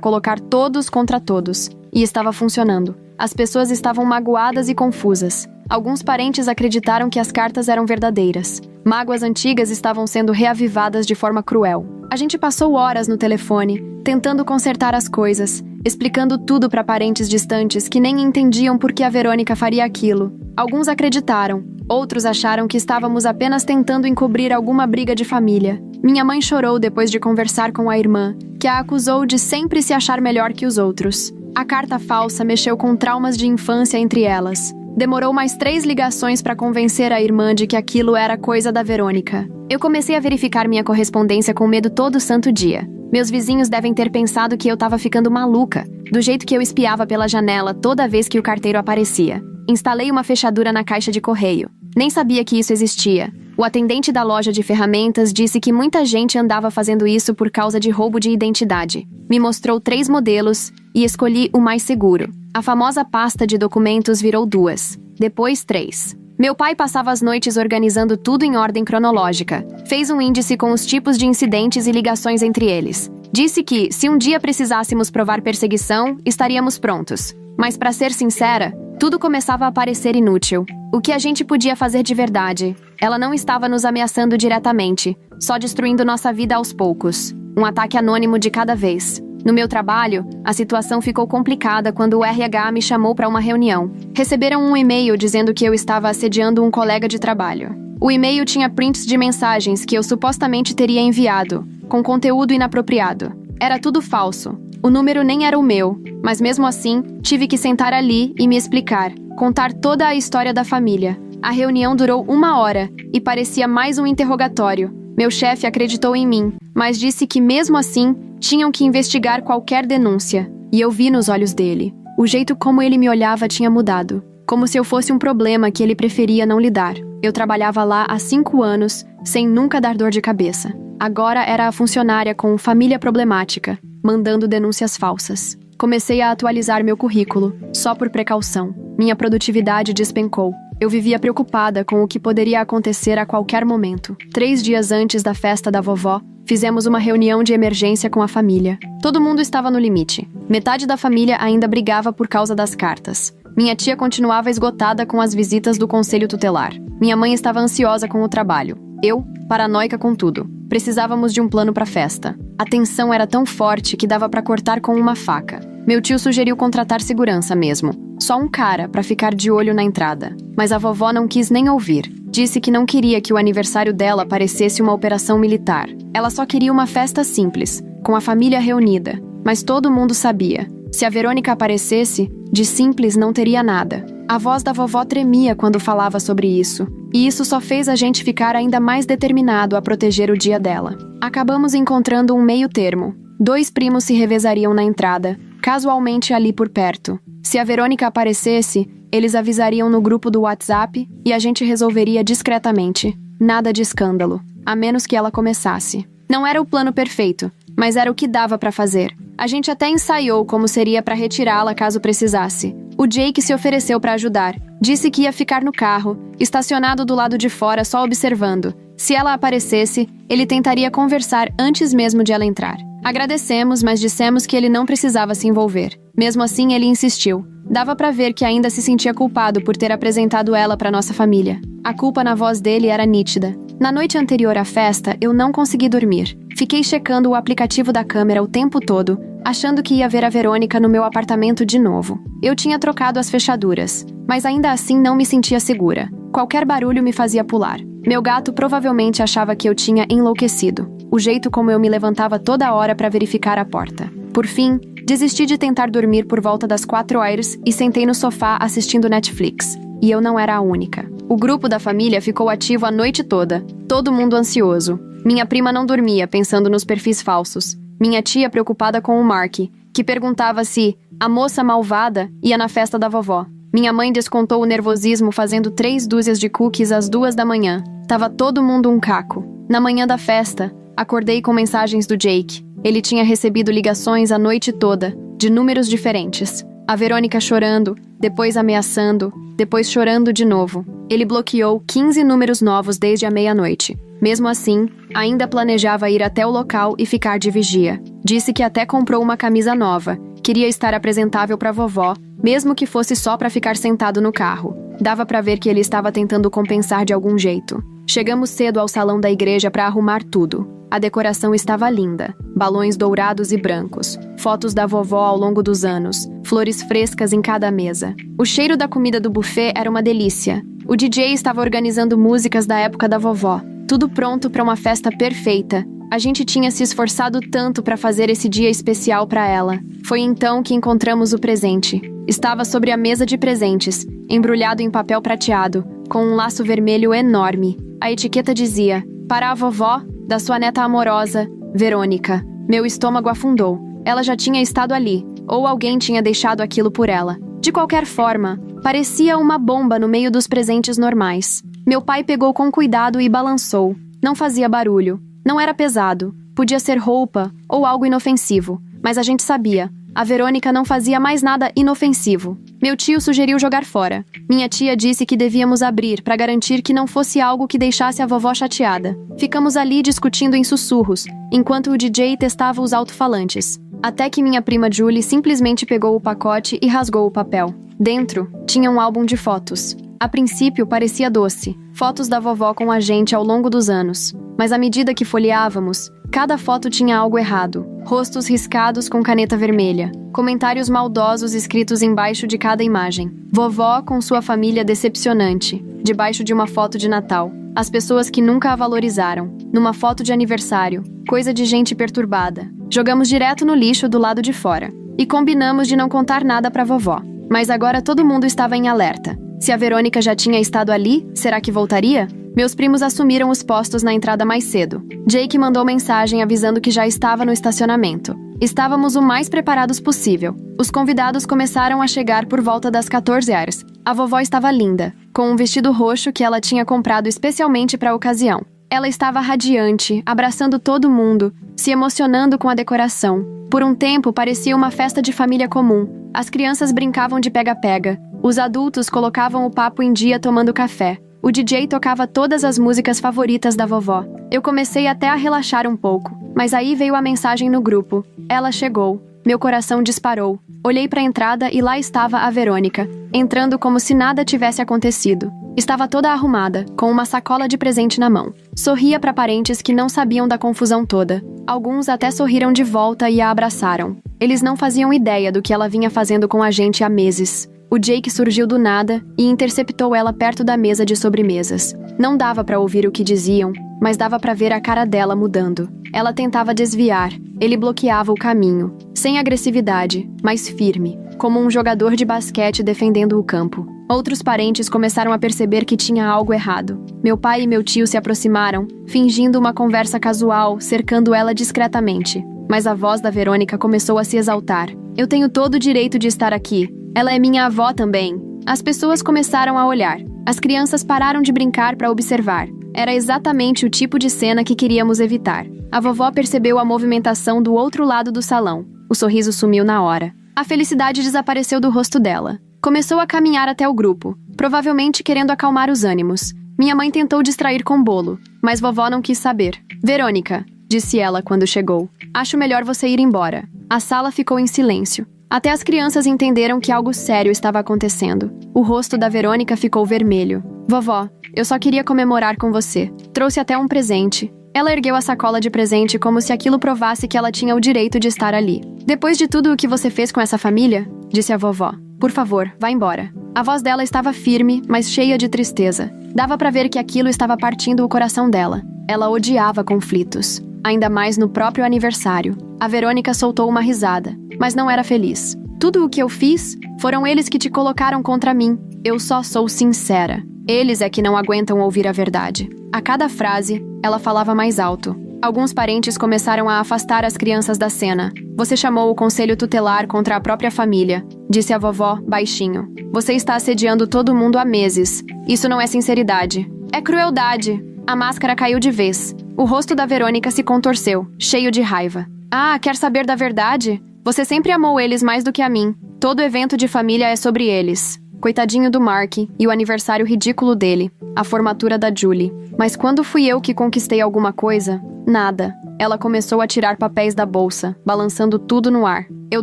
colocar todos contra todos, e estava funcionando. As pessoas estavam magoadas e confusas. Alguns parentes acreditaram que as cartas eram verdadeiras. Mágoas antigas estavam sendo reavivadas de forma cruel. A gente passou horas no telefone, tentando consertar as coisas, explicando tudo para parentes distantes que nem entendiam por que a Verônica faria aquilo. Alguns acreditaram, outros acharam que estávamos apenas tentando encobrir alguma briga de família. Minha mãe chorou depois de conversar com a irmã, que a acusou de sempre se achar melhor que os outros. A carta falsa mexeu com traumas de infância entre elas. Demorou mais 3 ligações para convencer a irmã de que aquilo era coisa da Verônica. Eu comecei a verificar minha correspondência com medo todo santo dia. Meus vizinhos devem ter pensado que eu estava ficando maluca, do jeito que eu espiava pela janela toda vez que o carteiro aparecia. Instalei uma fechadura na caixa de correio. Nem sabia que isso existia. O atendente da loja de ferramentas disse que muita gente andava fazendo isso por causa de roubo de identidade. Me mostrou 3 modelos e escolhi o mais seguro. A famosa pasta de documentos virou 2, depois 3. Meu pai passava as noites organizando tudo em ordem cronológica. Fez um índice com os tipos de incidentes e ligações entre eles. Disse que, se um dia precisássemos provar perseguição, estaríamos prontos. Mas, para ser sincera, tudo começava a parecer inútil. O que a gente podia fazer de verdade? Ela não estava nos ameaçando diretamente, só destruindo nossa vida aos poucos. Um ataque anônimo de cada vez. No meu trabalho, a situação ficou complicada quando o RH me chamou para uma reunião. Receberam um e-mail dizendo que eu estava assediando um colega de trabalho. O e-mail tinha prints de mensagens que eu supostamente teria enviado, com conteúdo inapropriado. Era tudo falso. O número nem era o meu, mas mesmo assim, tive que sentar ali e me explicar, contar toda a história da família. A reunião durou 1 hora e parecia mais um interrogatório. Meu chefe acreditou em mim, mas disse que mesmo assim, tinham que investigar qualquer denúncia. E eu vi nos olhos dele. O jeito como ele me olhava tinha mudado. Como se eu fosse um problema que ele preferia não lidar. Eu trabalhava lá há 5 anos, sem nunca dar dor de cabeça. Agora era a funcionária com família problemática, mandando denúncias falsas. Comecei a atualizar meu currículo, só por precaução. Minha produtividade despencou. Eu vivia preocupada com o que poderia acontecer a qualquer momento. 3 dias antes da festa da vovó, fizemos uma reunião de emergência com a família. Todo mundo estava no limite. Metade da família ainda brigava por causa das cartas. Minha tia continuava esgotada com as visitas do conselho tutelar. Minha mãe estava ansiosa com o trabalho. Eu, paranoica com tudo. Precisávamos de um plano para a festa. A tensão era tão forte que dava para cortar com uma faca. Meu tio sugeriu contratar segurança mesmo. Só um cara para ficar de olho na entrada. Mas a vovó não quis nem ouvir. Disse que não queria que o aniversário dela parecesse uma operação militar. Ela só queria uma festa simples, com a família reunida. Mas todo mundo sabia. Se a Verônica aparecesse, de simples não teria nada. A voz da vovó tremia quando falava sobre isso, e isso só fez a gente ficar ainda mais determinado a proteger o dia dela. Acabamos encontrando um meio termo. 2 primos se revezariam na entrada, casualmente ali por perto. Se a Verônica aparecesse, eles avisariam no grupo do WhatsApp e a gente resolveria discretamente. Nada de escândalo, a menos que ela começasse. Não era o plano perfeito, mas era o que dava pra fazer. A gente até ensaiou como seria pra retirá-la caso precisasse. O Jake se ofereceu pra ajudar. Disse que ia ficar no carro, estacionado do lado de fora só observando. Se ela aparecesse, ele tentaria conversar antes mesmo de ela entrar. Agradecemos, mas dissemos que ele não precisava se envolver. Mesmo assim, ele insistiu. Dava pra ver que ainda se sentia culpado por ter apresentado ela pra nossa família. A culpa na voz dele era nítida. Na noite anterior à festa, eu não consegui dormir. Fiquei checando o aplicativo da câmera o tempo todo, achando que ia ver a Verônica no meu apartamento de novo. Eu tinha trocado as fechaduras, mas ainda assim não me sentia segura. Qualquer barulho me fazia pular. Meu gato provavelmente achava que eu tinha enlouquecido. O jeito como eu me levantava toda hora para verificar a porta. Por fim, desisti de tentar dormir por volta das 4h e sentei no sofá assistindo Netflix. E eu não era a única. O grupo da família ficou ativo a noite toda, todo mundo ansioso. Minha prima não dormia, pensando nos perfis falsos. Minha tia preocupada com o Mark, que perguntava se a moça malvada ia na festa da vovó. Minha mãe descontou o nervosismo fazendo 3 dúzias de cookies às 2 da manhã. Tava todo mundo um caco. Na manhã da festa, acordei com mensagens do Jake. Ele tinha recebido ligações a noite toda, de números diferentes. A Verônica chorando, depois ameaçando, depois chorando de novo. Ele bloqueou 15 números novos desde a meia-noite. Mesmo assim, ainda planejava ir até o local e ficar de vigia. Disse que até comprou uma camisa nova. Queria estar apresentável para vovó, mesmo que fosse só para ficar sentado no carro. Dava para ver que ele estava tentando compensar de algum jeito. Chegamos cedo ao salão da igreja para arrumar tudo. A decoração estava linda. Balões dourados e brancos. Fotos da vovó ao longo dos anos. Flores frescas em cada mesa. O cheiro da comida do buffet era uma delícia. O DJ estava organizando músicas da época da vovó. Tudo pronto para uma festa perfeita. A gente tinha se esforçado tanto para fazer esse dia especial para ela. Foi então que encontramos o presente. Estava sobre a mesa de presentes, embrulhado em papel prateado, com um laço vermelho enorme. A etiqueta dizia: "Para a vovó, da sua neta amorosa, Verônica." Meu estômago afundou. Ela já tinha estado ali, ou alguém tinha deixado aquilo por ela. De qualquer forma, parecia uma bomba no meio dos presentes normais. Meu pai pegou com cuidado e balançou. Não fazia barulho. Não era pesado. Podia ser roupa ou algo inofensivo. Mas a gente sabia. A Verônica não fazia mais nada inofensivo. Meu tio sugeriu jogar fora. Minha tia disse que devíamos abrir para garantir que não fosse algo que deixasse a vovó chateada. Ficamos ali discutindo em sussurros, enquanto o DJ testava os alto-falantes. Até que minha prima Julie simplesmente pegou o pacote e rasgou o papel. Dentro, tinha um álbum de fotos. A princípio, parecia doce. Fotos da vovó com a gente ao longo dos anos. Mas à medida que folheávamos, cada foto tinha algo errado. Rostos riscados com caneta vermelha. Comentários maldosos escritos embaixo de cada imagem. Vovó com sua família decepcionante. Debaixo de uma foto de Natal. As pessoas que nunca a valorizaram. Numa foto de aniversário. Coisa de gente perturbada. Jogamos direto no lixo do lado de fora. E combinamos de não contar nada pra vovó. Mas agora todo mundo estava em alerta. Se a Verônica já tinha estado ali, será que voltaria? Meus primos assumiram os postos na entrada mais cedo. Jake mandou mensagem avisando que já estava no estacionamento. Estávamos o mais preparados possível. Os convidados começaram a chegar por volta das 14h. A vovó estava linda, com um vestido roxo que ela tinha comprado especialmente para a ocasião. Ela estava radiante, abraçando todo mundo, se emocionando com a decoração. Por um tempo, parecia uma festa de família comum. As crianças brincavam de pega-pega. Os adultos colocavam o papo em dia tomando café. O DJ tocava todas as músicas favoritas da vovó. Eu comecei até a relaxar um pouco, mas aí veio a mensagem no grupo. Ela chegou. Meu coração disparou. Olhei para a entrada e lá estava a Verônica, entrando como se nada tivesse acontecido. Estava toda arrumada, com uma sacola de presente na mão. Sorria para parentes que não sabiam da confusão toda. Alguns até sorriram de volta e a abraçaram. Eles não faziam ideia do que ela vinha fazendo com a gente há meses. O Jake surgiu do nada e interceptou ela perto da mesa de sobremesas. Não dava para ouvir o que diziam, mas dava para ver a cara dela mudando. Ela tentava desviar, ele bloqueava o caminho, sem agressividade, mas firme, como um jogador de basquete defendendo o campo. Outros parentes começaram a perceber que tinha algo errado. Meu pai e meu tio se aproximaram, fingindo uma conversa casual, cercando ela discretamente. Mas a voz da Verônica começou a se exaltar. Eu tenho todo o direito de estar aqui. Ela é minha avó também. As pessoas começaram a olhar. As crianças pararam de brincar para observar. Era exatamente o tipo de cena que queríamos evitar. A vovó percebeu a movimentação do outro lado do salão. O sorriso sumiu na hora. A felicidade desapareceu do rosto dela. Começou a caminhar até o grupo, provavelmente querendo acalmar os ânimos. Minha mãe tentou distrair com o bolo, mas vovó não quis saber. Verônica, disse ela quando chegou, acho melhor você ir embora. A sala ficou em silêncio. Até as crianças entenderam que algo sério estava acontecendo. O rosto da Verônica ficou vermelho. Vovó, eu só queria comemorar com você. Trouxe até um presente. Ela ergueu a sacola de presente como se aquilo provasse que ela tinha o direito de estar ali. Depois de tudo o que você fez com essa família, disse a vovó, por favor, vá embora. A voz dela estava firme, mas cheia de tristeza. Dava para ver que aquilo estava partindo o coração dela. Ela odiava conflitos, ainda mais no próprio aniversário. A Verônica soltou uma risada, mas não era feliz. Tudo o que eu fiz, foram eles que te colocaram contra mim. Eu só sou sincera. Eles é que não aguentam ouvir a verdade. A cada frase, ela falava mais alto. Alguns parentes começaram a afastar as crianças da cena. Você chamou o conselho tutelar contra a própria família, disse a vovó, baixinho. Você está assediando todo mundo há meses. Isso não é sinceridade. É crueldade. A máscara caiu de vez. O rosto da Verônica se contorceu, cheio de raiva. Ah, quer saber da verdade? Você sempre amou eles mais do que a mim. Todo evento de família é sobre eles. Coitadinho do Mark e o aniversário ridículo dele, a formatura da Julie. Mas quando fui eu que conquistei alguma coisa? Nada. Ela começou a tirar papéis da bolsa, balançando tudo no ar. Eu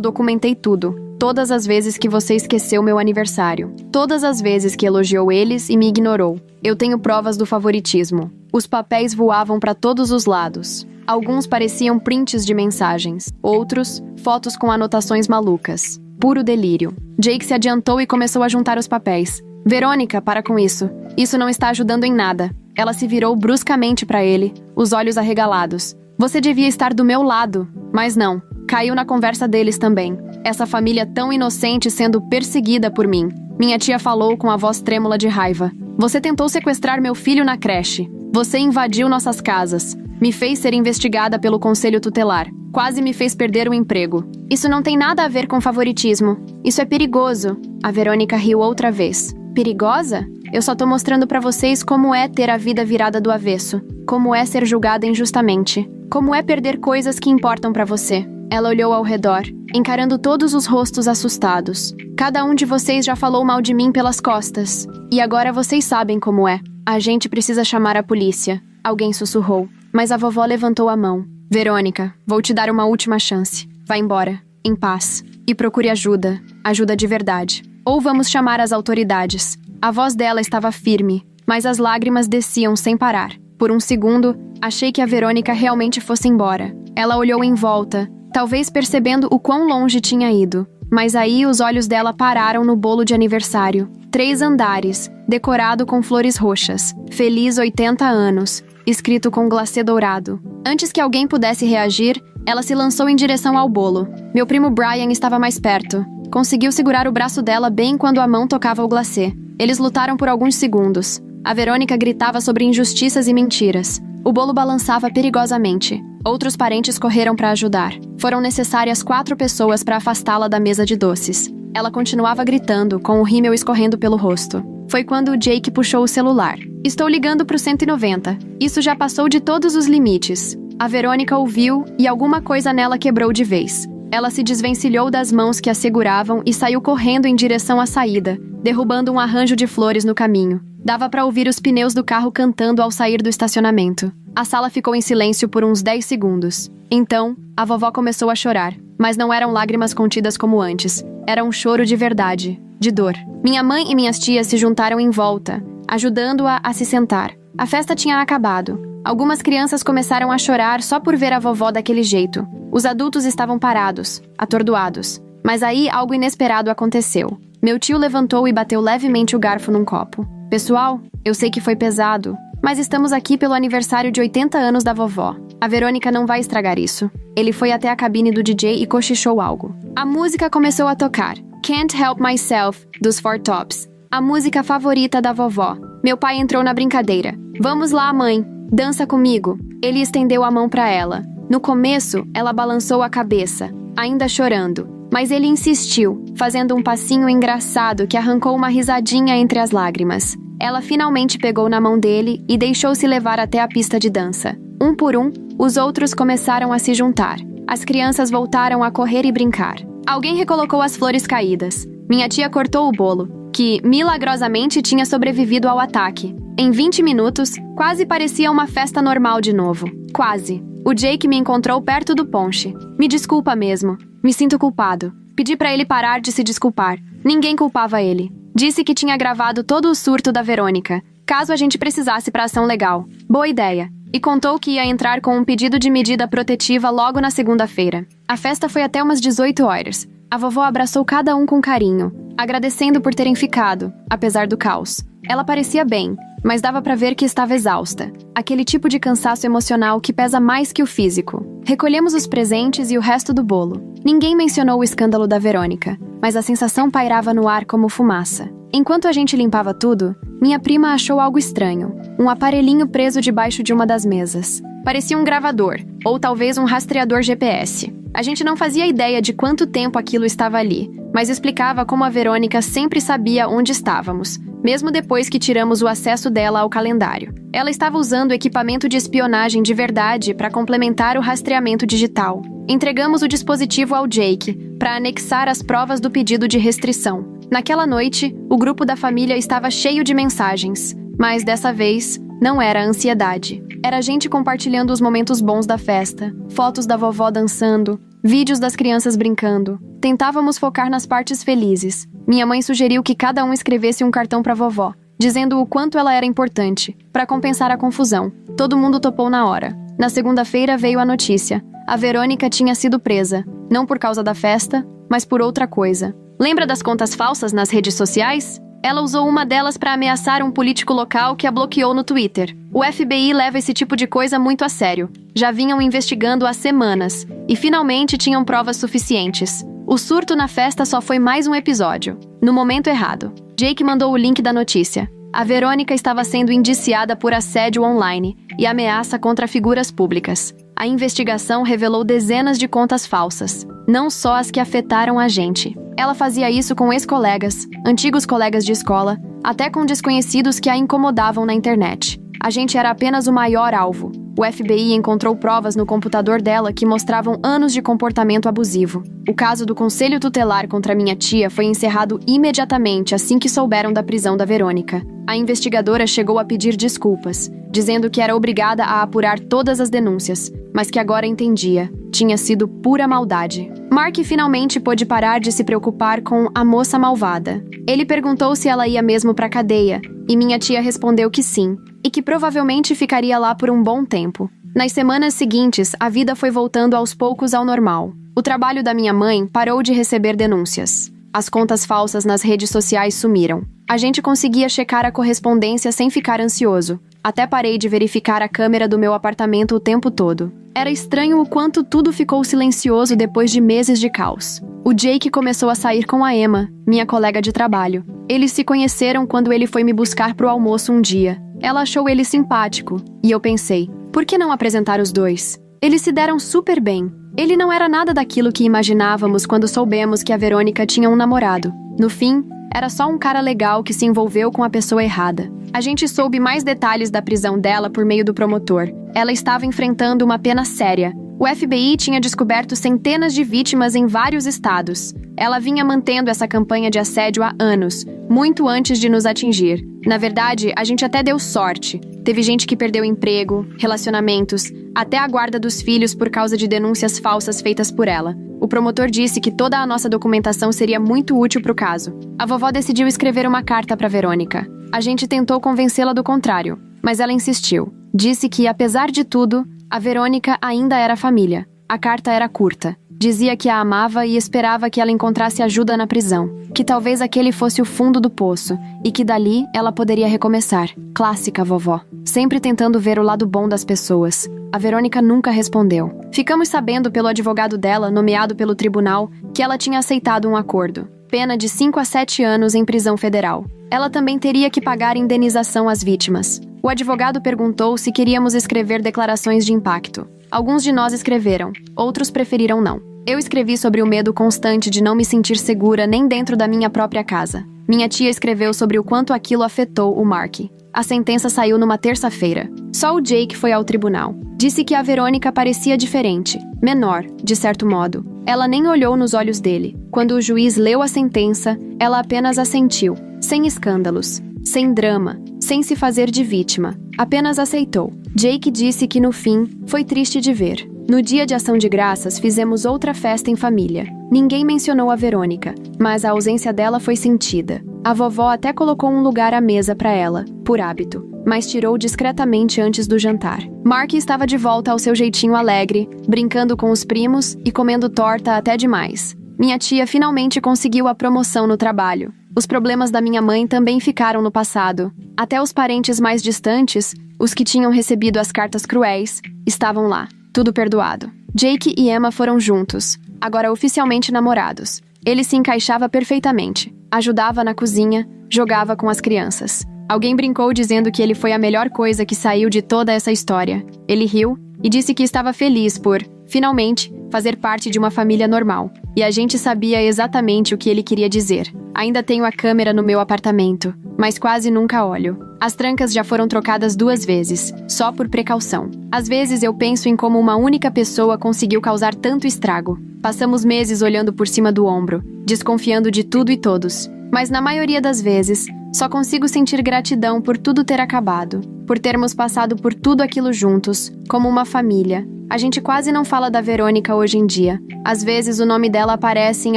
documentei tudo. Todas as vezes que você esqueceu meu aniversário. Todas as vezes que elogiou eles e me ignorou. Eu tenho provas do favoritismo. Os papéis voavam para todos os lados. Alguns pareciam prints de mensagens. Outros, fotos com anotações malucas. Puro delírio. Jake se adiantou e começou a juntar os papéis. Verônica, para com isso. Isso não está ajudando em nada. Ela se virou bruscamente para ele, os olhos arregalados. Você devia estar do meu lado. Mas não. Caiu na conversa deles também. Essa família tão inocente sendo perseguida por mim. Minha tia falou com a voz trêmula de raiva. Você tentou sequestrar meu filho na creche. Você invadiu nossas casas. Me fez ser investigada pelo conselho tutelar. Quase me fez perder o emprego. Isso não tem nada a ver com favoritismo. Isso é perigoso. A Verônica riu outra vez. Perigosa? Eu só tô mostrando pra vocês como é ter a vida virada do avesso. Como é ser julgada injustamente. Como é perder coisas que importam pra você. Ela olhou ao redor, encarando todos os rostos assustados. Cada um de vocês já falou mal de mim pelas costas. E agora vocês sabem como é. A gente precisa chamar a polícia. Alguém sussurrou. Mas a vovó levantou a mão. Verônica, vou te dar uma última chance. Vá embora, em paz. E procure ajuda. Ajuda de verdade. Ou vamos chamar as autoridades. A voz dela estava firme, mas as lágrimas desciam sem parar. Por um segundo, achei que a Verônica realmente fosse embora. Ela olhou em volta, talvez percebendo o quão longe tinha ido. Mas aí os olhos dela pararam no bolo de aniversário. 3 andares, decorado com flores roxas. Feliz 80 anos, escrito com glacê dourado. Antes que alguém pudesse reagir, ela se lançou em direção ao bolo. Meu primo Brian estava mais perto. Conseguiu segurar o braço dela bem quando a mão tocava o glacê. Eles lutaram por alguns segundos. A Verônica gritava sobre injustiças e mentiras. O bolo balançava perigosamente. Outros parentes correram para ajudar. Foram necessárias 4 pessoas para afastá-la da mesa de doces. Ela continuava gritando, com o rímel escorrendo pelo rosto. Foi quando Jake puxou o celular. Estou ligando pro 190. Isso já passou de todos os limites. A Verônica ouviu e alguma coisa nela quebrou de vez. Ela se desvencilhou das mãos que a seguravam e saiu correndo em direção à saída, derrubando um arranjo de flores no caminho. Dava para ouvir os pneus do carro cantando ao sair do estacionamento. A sala ficou em silêncio por uns 10 segundos. Então, a vovó começou a chorar. Mas não eram lágrimas contidas como antes. Era um choro de verdade, de dor. Minha mãe e minhas tias se juntaram em volta, ajudando-a a se sentar. A festa tinha acabado. Algumas crianças começaram a chorar só por ver a vovó daquele jeito. Os adultos estavam parados, atordoados. Mas aí algo inesperado aconteceu. Meu tio levantou e bateu levemente o garfo num copo. Pessoal, eu sei que foi pesado, mas estamos aqui pelo aniversário de 80 anos da vovó. A Verônica não vai estragar isso. Ele foi até a cabine do DJ e cochichou algo. A música começou a tocar. Can't Help Myself, dos Four Tops. a música favorita da vovó. Meu pai entrou na brincadeira. Vamos lá, mãe, dança comigo. Ele estendeu a mão para ela. No começo, ela balançou a cabeça, ainda chorando. Mas ele insistiu, fazendo um passinho engraçado que arrancou uma risadinha entre as lágrimas. Ela finalmente pegou na mão dele e deixou-se levar até a pista de dança. Um por um, os outros começaram a se juntar. As crianças voltaram a correr e brincar. Alguém recolocou as flores caídas. Minha tia cortou o bolo, que, milagrosamente, tinha sobrevivido ao ataque. Em 20 minutos, quase parecia uma festa normal de novo. Quase. O Jake me encontrou perto do ponche. Me desculpa mesmo. Me sinto culpado. Pedi pra ele parar de se desculpar. Ninguém culpava ele. Disse que tinha gravado todo o surto da Verônica, caso a gente precisasse pra ação legal. Boa ideia. E contou que ia entrar com um pedido de medida protetiva logo na segunda-feira. A festa foi até umas 18 horas. A vovó abraçou cada um com carinho, agradecendo por terem ficado, apesar do caos. Ela parecia bem, mas dava pra ver que estava exausta. Aquele tipo de cansaço emocional que pesa mais que o físico. Recolhemos os presentes e o resto do bolo. Ninguém mencionou o escândalo da Verônica, mas a sensação pairava no ar como fumaça. Enquanto a gente limpava tudo, minha prima achou algo estranho. Um aparelhinho preso debaixo de uma das mesas. Parecia um gravador, ou talvez um rastreador GPS. A gente não fazia ideia de quanto tempo aquilo estava ali, mas explicava como a Verônica sempre sabia onde estávamos, mesmo depois que tiramos o acesso dela ao calendário. Ela estava usando equipamento de espionagem de verdade para complementar o rastreamento digital. Entregamos o dispositivo ao Jake para anexar as provas do pedido de restrição. Naquela noite, o grupo da família estava cheio de mensagens, mas dessa vez não era ansiedade. Era gente compartilhando os momentos bons da festa, fotos da vovó dançando, vídeos das crianças brincando. Tentávamos focar nas partes felizes. Minha mãe sugeriu que cada um escrevesse um cartão para a vovó, dizendo o quanto ela era importante, para compensar a confusão. Todo mundo topou na hora. Na segunda-feira veio a notícia. A Verônica tinha sido presa, não por causa da festa, mas por outra coisa. Lembra das contas falsas nas redes sociais? Ela usou uma delas para ameaçar um político local que a bloqueou no Twitter. O FBI leva esse tipo de coisa muito a sério. Já vinham investigando há semanas e finalmente tinham provas suficientes. O surto na festa só foi mais um episódio. No momento errado. Jake mandou o link da notícia. A Verônica estava sendo indiciada por assédio online e ameaça contra figuras públicas. A investigação revelou dezenas de contas falsas, não só as que afetaram a gente. Ela fazia isso com ex-colegas, antigos colegas de escola, até com desconhecidos que a incomodavam na internet. A gente era apenas o maior alvo. O FBI encontrou provas no computador dela que mostravam anos de comportamento abusivo. O caso do Conselho Tutelar contra minha tia foi encerrado imediatamente assim que souberam da prisão da Verônica. A investigadora chegou a pedir desculpas, dizendo que era obrigada a apurar todas as denúncias, mas que agora entendia. Tinha sido pura maldade. Mark finalmente pôde parar de se preocupar com a moça malvada. Ele perguntou se ela ia mesmo pra cadeia, e minha tia respondeu que sim, e que provavelmente ficaria lá por um bom tempo. Nas semanas seguintes, a vida foi voltando aos poucos ao normal. O trabalho da minha mãe parou de receber denúncias. As contas falsas nas redes sociais sumiram. A gente conseguia checar a correspondência sem ficar ansioso. Até parei de verificar a câmera do meu apartamento o tempo todo. Era estranho o quanto tudo ficou silencioso depois de meses de caos. O Jake começou a sair com a Emma, minha colega de trabalho. Eles se conheceram quando ele foi me buscar pro almoço um dia. Ela achou ele simpático, e eu pensei, por que não apresentar os dois? Eles se deram super bem. Ele não era nada daquilo que imaginávamos quando soubemos que a Verônica tinha um namorado. No fim, era só um cara legal que se envolveu com a pessoa errada. A gente soube mais detalhes da prisão dela por meio do promotor. Ela estava enfrentando uma pena séria. O FBI tinha descoberto centenas de vítimas em vários estados. Ela vinha mantendo essa campanha de assédio há anos, muito antes de nos atingir. Na verdade, a gente até deu sorte. Teve gente que perdeu emprego, relacionamentos, até a guarda dos filhos por causa de denúncias falsas feitas por ela. O promotor disse que toda a nossa documentação seria muito útil para o caso. A vovó decidiu escrever uma carta para Verônica. A gente tentou convencê-la do contrário, mas ela insistiu. Disse que, apesar de tudo, a Verônica ainda era família. A carta era curta. Dizia que a amava e esperava que ela encontrasse ajuda na prisão, que talvez aquele fosse o fundo do poço e que dali ela poderia recomeçar. Clássica vovó, sempre tentando ver o lado bom das pessoas. A Verônica nunca respondeu. Ficamos sabendo pelo advogado dela, nomeado pelo tribunal, que ela tinha aceitado um acordo. Pena de 5 a 7 anos em prisão federal. Ela também teria que pagar indenização às vítimas. O advogado perguntou se queríamos escrever declarações de impacto. Alguns de nós escreveram, outros preferiram não. Eu escrevi sobre o medo constante de não me sentir segura nem dentro da minha própria casa. Minha tia escreveu sobre o quanto aquilo afetou o Mark. A sentença saiu numa terça-feira. Só o Jake foi ao tribunal. Disse que a Verônica parecia diferente, menor, de certo modo. Ela nem olhou nos olhos dele. Quando o juiz leu a sentença, ela apenas assentiu, sem escândalos, sem drama, sem se fazer de vítima. Apenas aceitou. Jake disse que no fim, foi triste de ver. No dia de ação de graças, fizemos outra festa em família. Ninguém mencionou a Verônica, mas a ausência dela foi sentida. A vovó até colocou um lugar à mesa para ela, por hábito, mas tirou discretamente antes do jantar. Mark estava de volta ao seu jeitinho alegre, brincando com os primos e comendo torta até demais. Minha tia finalmente conseguiu a promoção no trabalho. Os problemas da minha mãe também ficaram no passado. Até os parentes mais distantes, os que tinham recebido as cartas cruéis, estavam lá. Tudo perdoado. Jake e Emma foram juntos, agora oficialmente namorados. Ele se encaixava perfeitamente. Ajudava na cozinha, jogava com as crianças. Alguém brincou dizendo que ele foi a melhor coisa que saiu de toda essa história. Ele riu e disse que estava feliz por, finalmente, fazer parte de uma família normal. E a gente sabia exatamente o que ele queria dizer. Ainda tenho a câmera no meu apartamento, mas quase nunca olho. As trancas já foram trocadas 2 vezes, só por precaução. Às vezes eu penso em como uma única pessoa conseguiu causar tanto estrago. Passamos meses olhando por cima do ombro, desconfiando de tudo e todos. Mas na maioria das vezes, só consigo sentir gratidão por tudo ter acabado, por termos passado por tudo aquilo juntos, como uma família. A gente quase não fala da Verônica hoje em dia. Às vezes o nome dela aparece em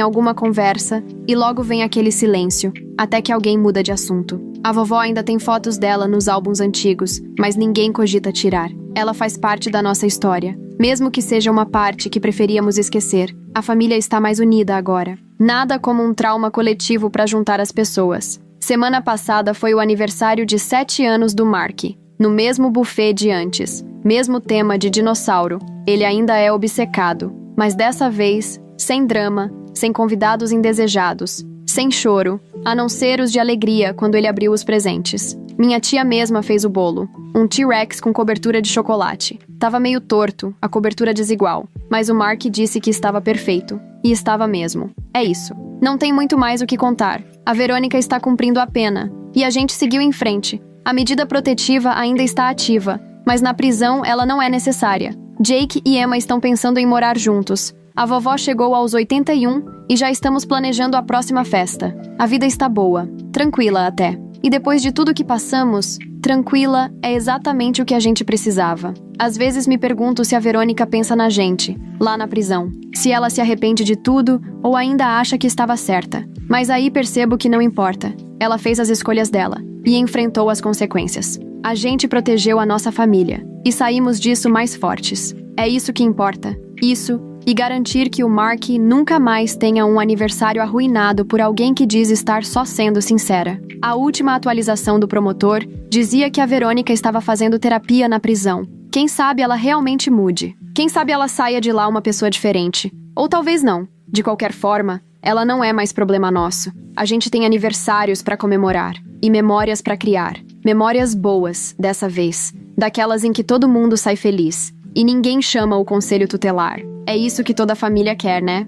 alguma conversa e logo vem aquele silêncio, até que alguém muda de assunto. A vovó ainda tem fotos dela nos álbuns antigos, mas ninguém cogita tirar. Ela faz parte da nossa história. Mesmo que seja uma parte que preferíamos esquecer, a família está mais unida agora. Nada como um trauma coletivo para juntar as pessoas. Semana passada foi o aniversário de 7 anos do Mark. No mesmo buffet de antes, mesmo tema de dinossauro, ele ainda é obcecado, mas dessa vez, sem drama, sem convidados indesejados, sem choro, a não ser os de alegria quando ele abriu os presentes. Minha tia mesma fez o bolo, um T-Rex com cobertura de chocolate. Tava meio torto, a cobertura desigual, mas o Mark disse que estava perfeito, e estava mesmo. É isso. Não tem muito mais o que contar. A Verônica está cumprindo a pena, e a gente seguiu em frente. A medida protetiva ainda está ativa, mas na prisão ela não é necessária. Jake e Emma estão pensando em morar juntos. A vovó chegou aos 81 e já estamos planejando a próxima festa. A vida está boa, tranquila até. E depois de tudo que passamos, tranquila é exatamente o que a gente precisava. Às vezes me pergunto se a Verônica pensa na gente, lá na prisão. Se ela se arrepende de tudo ou ainda acha que estava certa. Mas aí percebo que não importa. Ela fez as escolhas dela e enfrentou as consequências. A gente protegeu a nossa família e saímos disso mais fortes. É isso que importa. Isso e garantir que o Mark nunca mais tenha um aniversário arruinado por alguém que diz estar só sendo sincera. A última atualização do promotor dizia que a Verônica estava fazendo terapia na prisão. Quem sabe ela realmente mude. Quem sabe ela saia de lá uma pessoa diferente. Ou talvez não. De qualquer forma, ela não é mais problema nosso. A gente tem aniversários para comemorar e memórias para criar. Memórias boas, dessa vez. Daquelas em que todo mundo sai feliz. E ninguém chama o conselho tutelar. É isso que toda família quer, né?